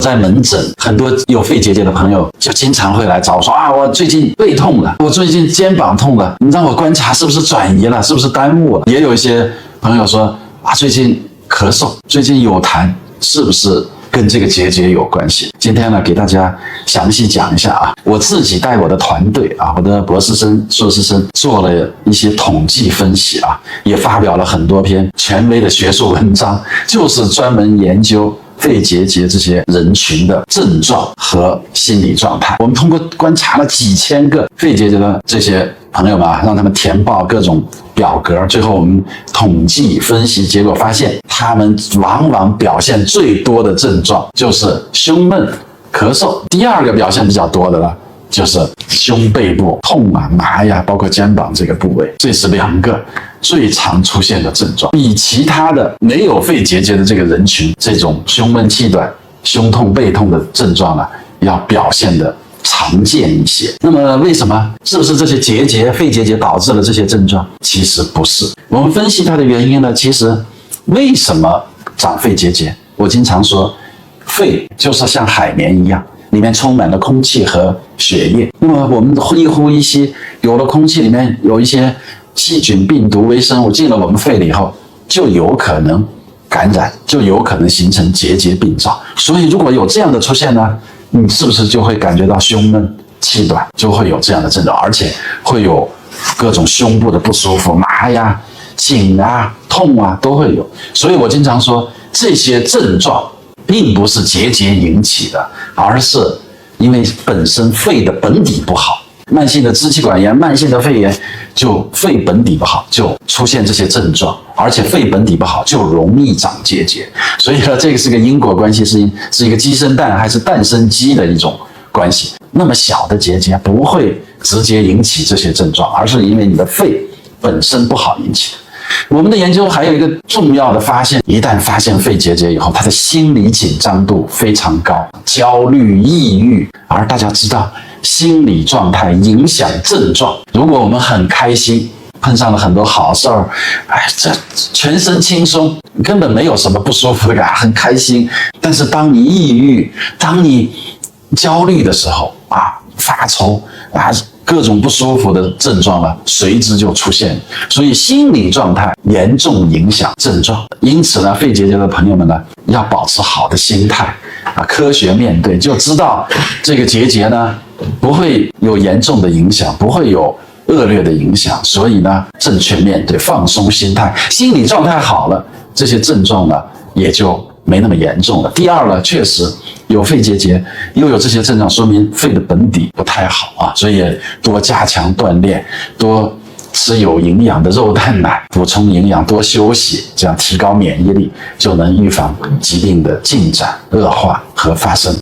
在门诊，很多有肺结节的朋友就经常会来找我说啊，我最近背痛了，我最近肩膀痛了，你让我观察是不是转移了，是不是耽误了？也有一些朋友说啊，最近咳嗽，最近有痰，是不是跟这个结节有关系？今天呢，给大家详细讲一下啊。我自己带我的团队啊，我的博士生、硕士生做了一些统计分析啊，也发表了很多篇权威的学术文章，就是专门研究肺结节这些人群的症状和心理状态。我们通过观察了几千个肺结节的这些朋友们啊，让他们填报各种表格，最后我们统计分析，结果发现他们往往表现最多的症状就是胸闷、咳嗽。第二个表现比较多的呢，就是胸背部痛啊、麻呀，包括肩膀这个部位，这是2个最常出现的症状，比其他的没有肺结节的这个人群，这种胸闷气短、胸痛背痛的症状呢，要表现的常见一些。那么为什么？是不是这些结节、肺结节导致了这些症状？其实不是。我们分析它的原因呢，其实为什么长肺结节？我经常说，肺就是像海绵一样，里面充满了空气和血液。那么我们一呼一吸，有了空气里面有一些细菌、病毒、微生物进了我们肺里以后，就有可能感染，就有可能形成结节病灶。所以如果有这样的出现呢，你是不是就会感觉到胸闷、气短，就会有这样的症状，而且会有各种胸部的不舒服，麻呀、紧啊、痛啊都会有。所以我经常说，这些症状并不是结节引起的，而是因为本身肺的本底不好，慢性的支气管炎、慢性的肺炎，就肺本底不好，就出现这些症状，而且肺本底不好就容易长结节。所以呢，这个是个因果关系，是一个鸡生蛋还是蛋生鸡的一种关系。那么小的结节不会直接引起这些症状，而是因为你的肺本身不好引起的。我们的研究还有一个重要的发现，一旦发现肺结节以后，他的心理紧张度非常高，焦虑、抑郁。而大家知道，心理状态影响症状。如果我们很开心，碰上了很多好事儿，这全身轻松，根本没有什么不舒服的感觉，很开心。但是当你抑郁、当你焦虑的时候发愁各种不舒服的症状呢，随之就出现。所以心理状态严重影响症状。因此呢，肺结节的朋友们呢，要保持好的心态科学面对，就知道这个结节呢不会有严重的影响，不会有恶劣的影响。所以呢，正确面对，放松心态，心理状态好了，这些症状呢也就没那么严重了。第二呢，确实有肺结节又有这些症状，说明肺的本底不太好所以多加强锻炼，多吃有营养的肉蛋奶，补充营养，多休息，这样提高免疫力，就能预防疾病的进展、恶化和发生。